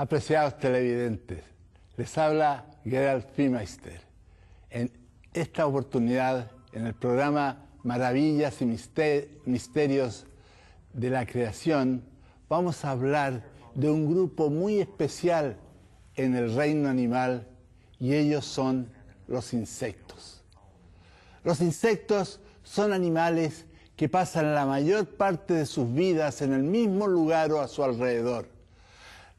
Apreciados televidentes, les habla Gerald Fiemeister. En esta oportunidad, en el programa Maravillas y Misterios de la Creación, vamos a hablar de un grupo muy especial en el reino animal, y ellos son los insectos. Los insectos son animales que pasan la mayor parte de sus vidas en el mismo lugar o a su alrededor.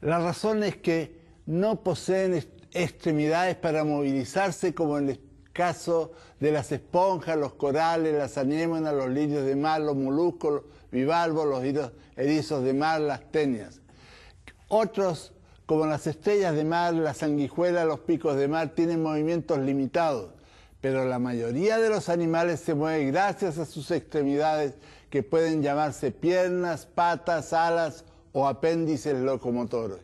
La razón es que no poseen extremidades para movilizarse, como en el caso de las esponjas, los corales, las anémonas, los lirios de mar, los moluscos, los bivalvos, los erizos de mar, las tenias. Otros, como las estrellas de mar, las sanguijuelas, los picos de mar, tienen movimientos limitados, pero la mayoría de los animales se mueven gracias a sus extremidades, que pueden llamarse piernas, patas, alas o apéndices locomotores.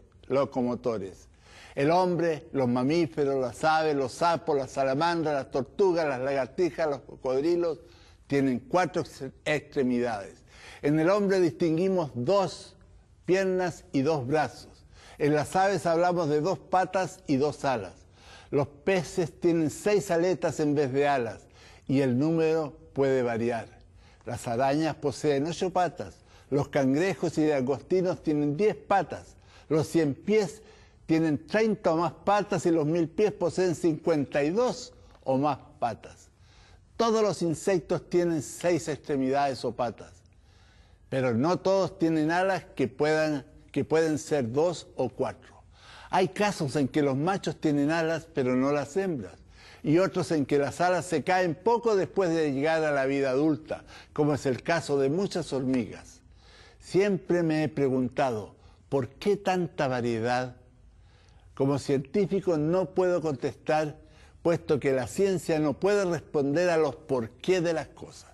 El hombre, los mamíferos, las aves, los sapos, las salamandras, las tortugas, las lagartijas, los cocodrilos, tienen 4 extremidades. En el hombre distinguimos 2 piernas y 2 brazos. En las aves hablamos de 2 patas y 2 alas. Los peces tienen 6 aletas en vez de alas, y el número puede variar. Las arañas poseen 8 patas. Los cangrejos y langostinos tienen 10 patas. Los 100 pies tienen 30 o más patas, y los 1000 pies poseen 52 o más patas. Todos los insectos tienen 6 extremidades o patas, pero no todos tienen alas que pueden ser 2 o 4. Hay casos en que los machos tienen alas, pero no las hembras, y otros en que las alas se caen poco después de llegar a la vida adulta, como es el caso de muchas hormigas. Siempre me he preguntado, ¿por qué tanta variedad? Como científico no puedo contestar, puesto que la ciencia no puede responder a los por qué de las cosas.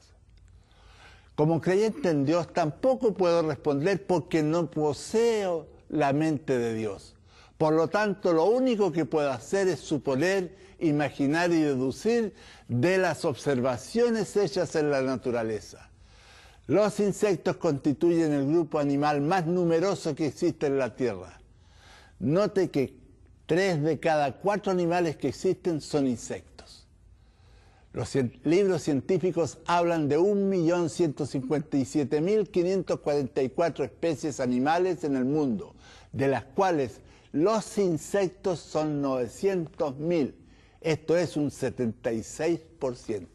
Como creyente en Dios tampoco puedo responder, porque no poseo la mente de Dios. Por lo tanto, lo único que puedo hacer es suponer, imaginar y deducir de las observaciones hechas en la naturaleza. Los insectos constituyen el grupo animal más numeroso que existe en la Tierra. Note que 3 de cada 4 animales que existen son insectos. Los libros científicos hablan de 1.157.544 especies animales en el mundo, de las cuales los insectos son 900.000. Esto es un 76%.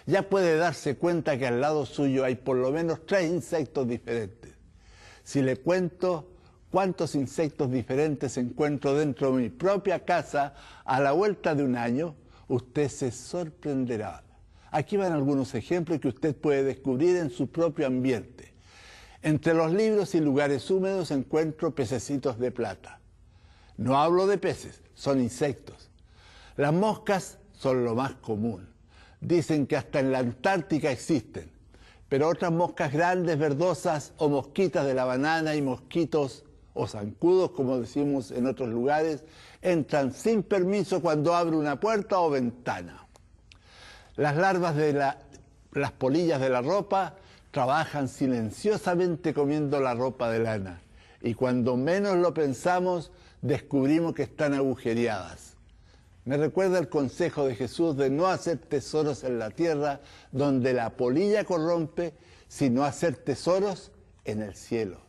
Ya puede darse cuenta que al lado suyo hay por lo menos 3 insectos diferentes. Si le cuento cuántos insectos diferentes encuentro dentro de mi propia casa a la vuelta de un año, usted se sorprenderá. Aquí van algunos ejemplos que usted puede descubrir en su propio ambiente. Entre los libros y lugares húmedos encuentro pececitos de plata. No hablo de peces, son insectos. Las moscas son lo más común. Dicen que hasta en la Antártica existen, pero otras moscas grandes, verdosas, o mosquitas de la banana y mosquitos o zancudos, como decimos en otros lugares, entran sin permiso cuando abre una puerta o ventana. Las larvas de las polillas de la ropa trabajan silenciosamente comiendo la ropa de lana, y cuando menos lo pensamos, descubrimos que están agujereadas. Me recuerda el consejo de Jesús de no hacer tesoros en la tierra, donde la polilla corrompe, sino hacer tesoros en el cielo.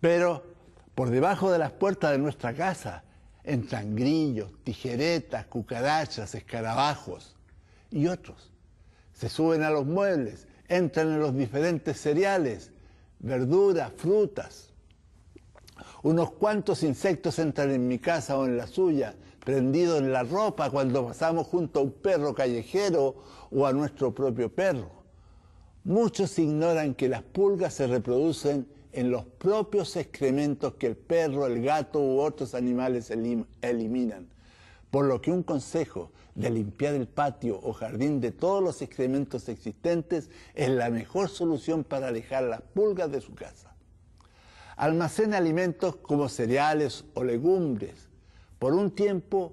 Pero por debajo de las puertas de nuestra casa entran grillos, tijeretas, cucarachas, escarabajos y otros. Se suben a los muebles, entran en los diferentes cereales, verduras, frutas. Unos cuantos insectos entran en mi casa o en la suya, prendido en la ropa cuando pasamos junto a un perro callejero o a nuestro propio perro. Muchos ignoran que las pulgas se reproducen en los propios excrementos que el perro, el gato u otros animales eliminan, por lo que un consejo de limpiar el patio o jardín de todos los excrementos existentes es la mejor solución para alejar las pulgas de su casa. Almacena alimentos como cereales o legumbres por un tiempo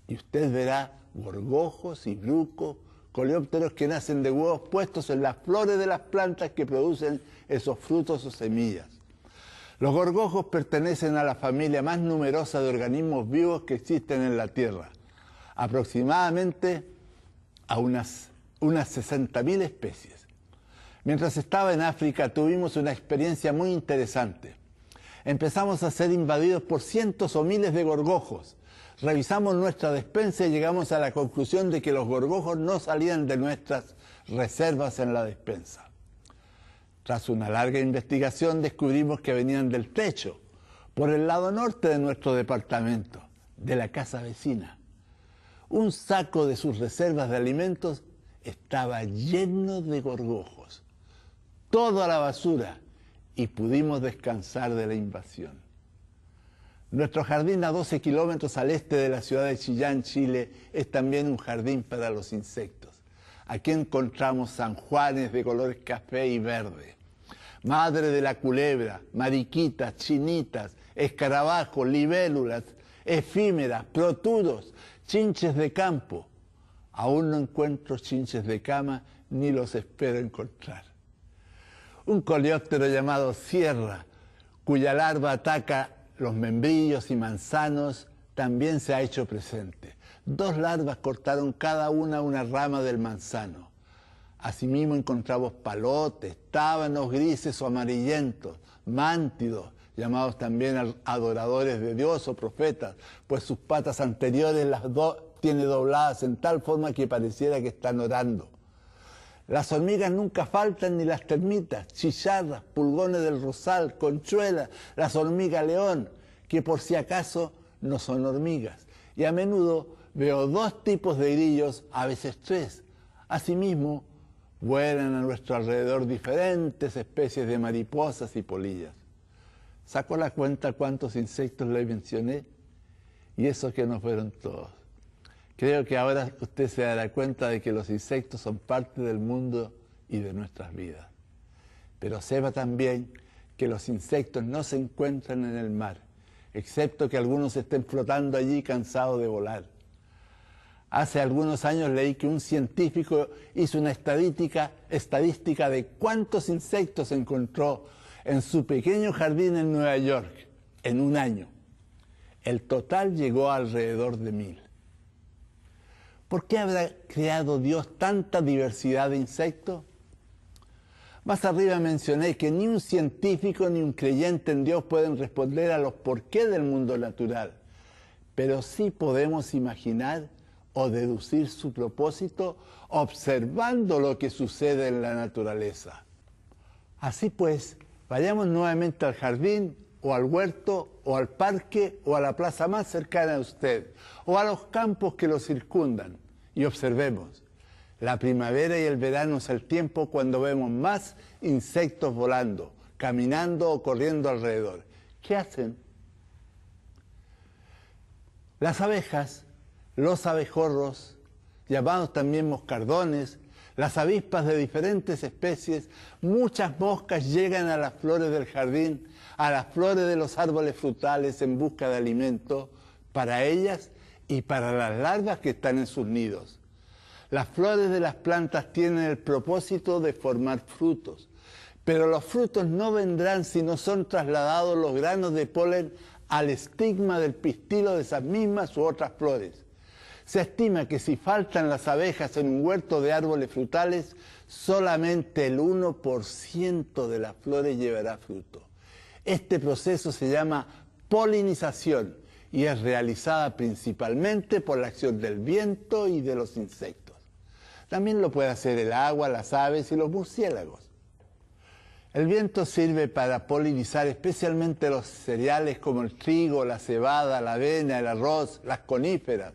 y usted verá gorgojos y brucos, coleópteros que nacen de huevos puestos en las flores de las plantas que producen esos frutos o semillas. Los gorgojos pertenecen a la familia más numerosa de organismos vivos que existen en la Tierra, aproximadamente a unas 60.000 especies. Mientras estaba en África tuvimos una experiencia muy interesante. Empezamos a ser invadidos por cientos o miles de gorgojos. Revisamos nuestra despensa y llegamos a la conclusión de que los gorgojos no salían de nuestras reservas en la despensa. Tras una larga investigación descubrimos que venían del techo, por el lado norte de nuestro departamento, de la casa vecina. Un saco de sus reservas de alimentos estaba lleno de gorgojos, todo a la basura, y pudimos descansar de la invasión. Nuestro jardín a 12 kilómetros al este de la ciudad de Chillán, Chile, es también un jardín para los insectos. Aquí encontramos sanjuanes de colores café y verde, madre de la culebra, mariquitas, chinitas, escarabajos, libélulas, efímeras, proturos, chinches de campo. Aún no encuentro chinches de cama ni los espero encontrar. Un coleóptero llamado cierra, cuya larva ataca los membrillos y manzanos, también se ha hecho presente. 2 larvas cortaron cada una rama del manzano. Asimismo encontramos palotes, tábanos grises o amarillentos, mántidos, llamados también adoradores de Dios o profetas, pues sus patas anteriores tiene dobladas en tal forma que pareciera que están orando. Las hormigas nunca faltan, ni las termitas, chicharras, pulgones del rosal, conchuelas, las hormigas león, que por si acaso no son hormigas. Y a menudo veo 2 tipos de grillos, a veces 3. Asimismo, vuelan a nuestro alrededor diferentes especies de mariposas y polillas. ¿Sacó la cuenta cuántos insectos le mencioné? Y eso que no fueron todos. Creo que ahora usted se dará cuenta de que los insectos son parte del mundo y de nuestras vidas. Pero sepa también que los insectos no se encuentran en el mar, excepto que algunos estén flotando allí cansados de volar. Hace algunos años leí que un científico hizo una estadística de cuántos insectos encontró en su pequeño jardín en Nueva York en un año. El total llegó a alrededor de 1000. ¿Por qué habrá creado Dios tanta diversidad de insectos? Más arriba mencioné que ni un científico ni un creyente en Dios pueden responder a los porqué del mundo natural, pero sí podemos imaginar o deducir su propósito observando lo que sucede en la naturaleza. Así pues, vayamos nuevamente al jardín, o al huerto, o al parque, o a la plaza más cercana a usted, o a los campos que lo circundan, y observemos. La primavera y el verano es el tiempo cuando vemos más insectos volando, caminando o corriendo alrededor. ¿Qué hacen? Las abejas, los abejorros, llamados también moscardones, las avispas de diferentes especies, muchas moscas llegan a las flores del jardín, a las flores de los árboles frutales en busca de alimento para ellas y para las larvas que están en sus nidos. Las flores de las plantas tienen el propósito de formar frutos, pero los frutos no vendrán si no son trasladados los granos de polen al estigma del pistilo de esas mismas u otras flores. Se estima que si faltan las abejas en un huerto de árboles frutales, solamente el 1% de las flores llevará fruto. Este proceso se llama polinización y es realizada principalmente por la acción del viento y de los insectos. También lo puede hacer el agua, las aves y los murciélagos. El viento sirve para polinizar especialmente los cereales como el trigo, la cebada, la avena, el arroz, las coníferas.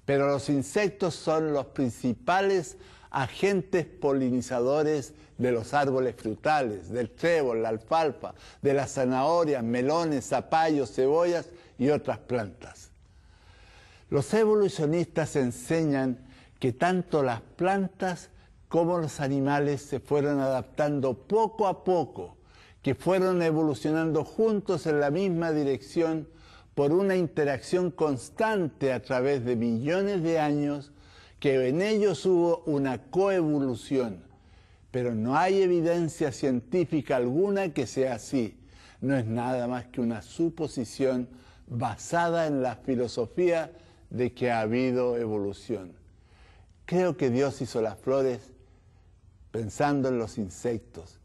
Pero los insectos son los principales agentes polinizadores de los árboles frutales, del trébol, la alfalfa, de las zanahorias, melones, zapallos, cebollas y otras plantas. Los evolucionistas enseñan que tanto las plantas como los animales se fueron adaptando poco a poco, que fueron evolucionando juntos en la misma dirección por una interacción constante a través de millones de años, que en ellos hubo una coevolución. Pero no hay evidencia científica alguna que sea así. no es nada más que una suposición basada en la filosofía de que ha habido evolución. Creo que Dios hizo las flores pensando en los insectos,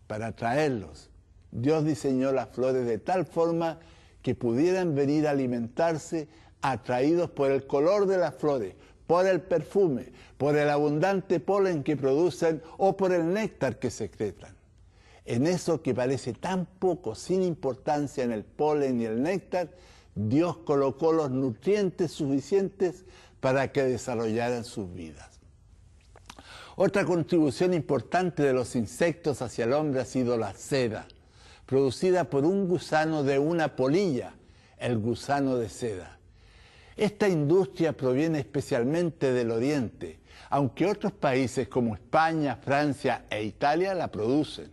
para atraerlos. Dios diseñó las flores de tal forma que pudieran venir a alimentarse atraídos por el color de las flores, por el perfume, por el abundante polen que producen o por el néctar que secretan. En eso que parece tan poco, sin importancia en el polen y el néctar, Dios colocó los nutrientes suficientes para que desarrollaran sus vidas. Otra contribución importante de los insectos hacia el hombre ha sido la seda, producida por un gusano de una polilla, el gusano de seda. Esta industria proviene especialmente del Oriente, aunque otros países como España, Francia e Italia la producen.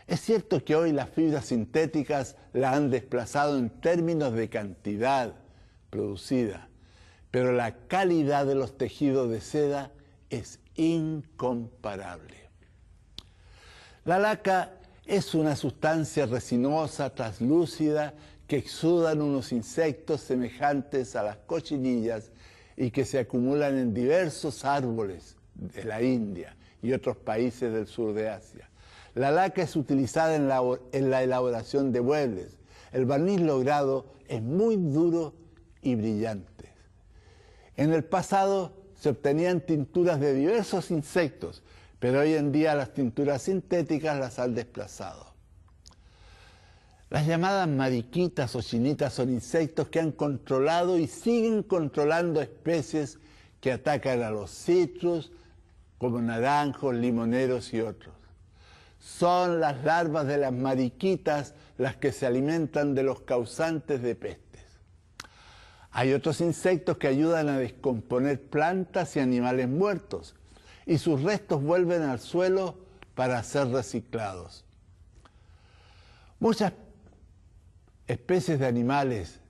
Es cierto que hoy las fibras sintéticas la han desplazado en términos de cantidad producida, pero la calidad de los tejidos de seda es incomparable. La laca es una sustancia resinosa, translúcida, que exudan unos insectos semejantes a las cochinillas y que se acumulan en diversos árboles de la India y otros países del sur de Asia. La laca es utilizada en la elaboración de muebles. El barniz logrado es muy duro y brillante. En el pasado se obtenían tinturas de diversos insectos, pero hoy en día las tinturas sintéticas las han desplazado. Las llamadas mariquitas o chinitas son insectos que han controlado y siguen controlando especies que atacan a los citrus, como naranjos, limoneros y otros. Son las larvas de las mariquitas las que se alimentan de los causantes de pestes. Hay otros insectos que ayudan a descomponer plantas y animales muertos, y sus restos vuelven al suelo para ser reciclados. Muchas especies de animales,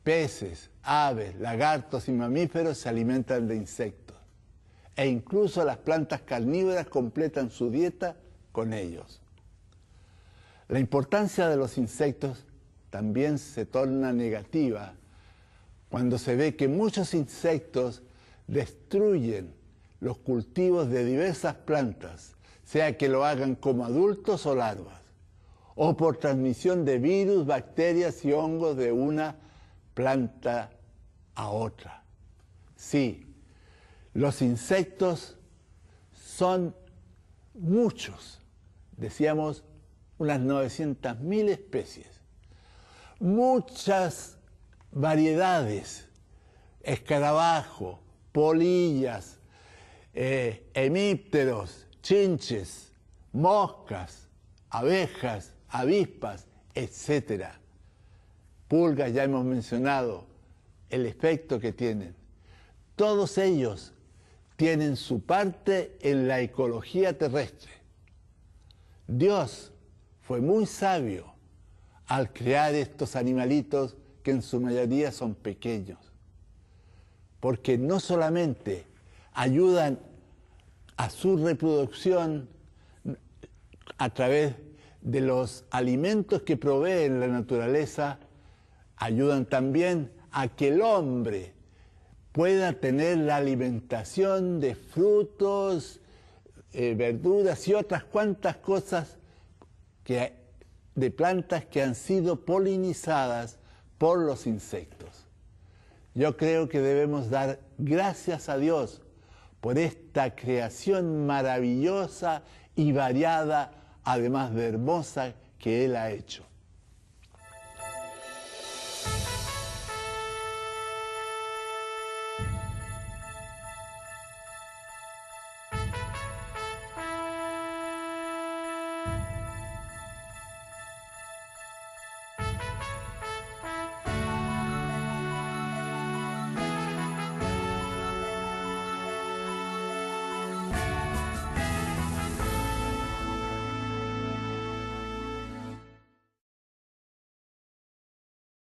peces, aves, lagartos y mamíferos se alimentan de insectos, e incluso las plantas carnívoras completan su dieta con ellos. La importancia de los insectos también se torna negativa cuando se ve que muchos insectos destruyen los cultivos de diversas plantas, sea que lo hagan como adultos o larvas, o por transmisión de virus, bacterias y hongos de una planta a otra. Sí, los insectos son muchos, decíamos unas 900.000 especies, muchas variedades, escarabajos, polillas, hemípteros, chinches, moscas, abejas, avispas, etc. Pulgas, ya hemos mencionado el efecto que tienen. Todos ellos tienen su parte en la ecología terrestre. Dios fue muy sabio al crear estos animalitos que en su mayoría son pequeños, porque no solamente ayudan a su reproducción a través de los alimentos que provee la naturaleza, ayudan también a que el hombre pueda tener la alimentación de frutos, verduras y otras cuantas cosas de plantas que han sido polinizadas por los insectos. Yo creo que debemos dar gracias a Dios por esta creación maravillosa y variada, además de hermosa, que Él ha hecho.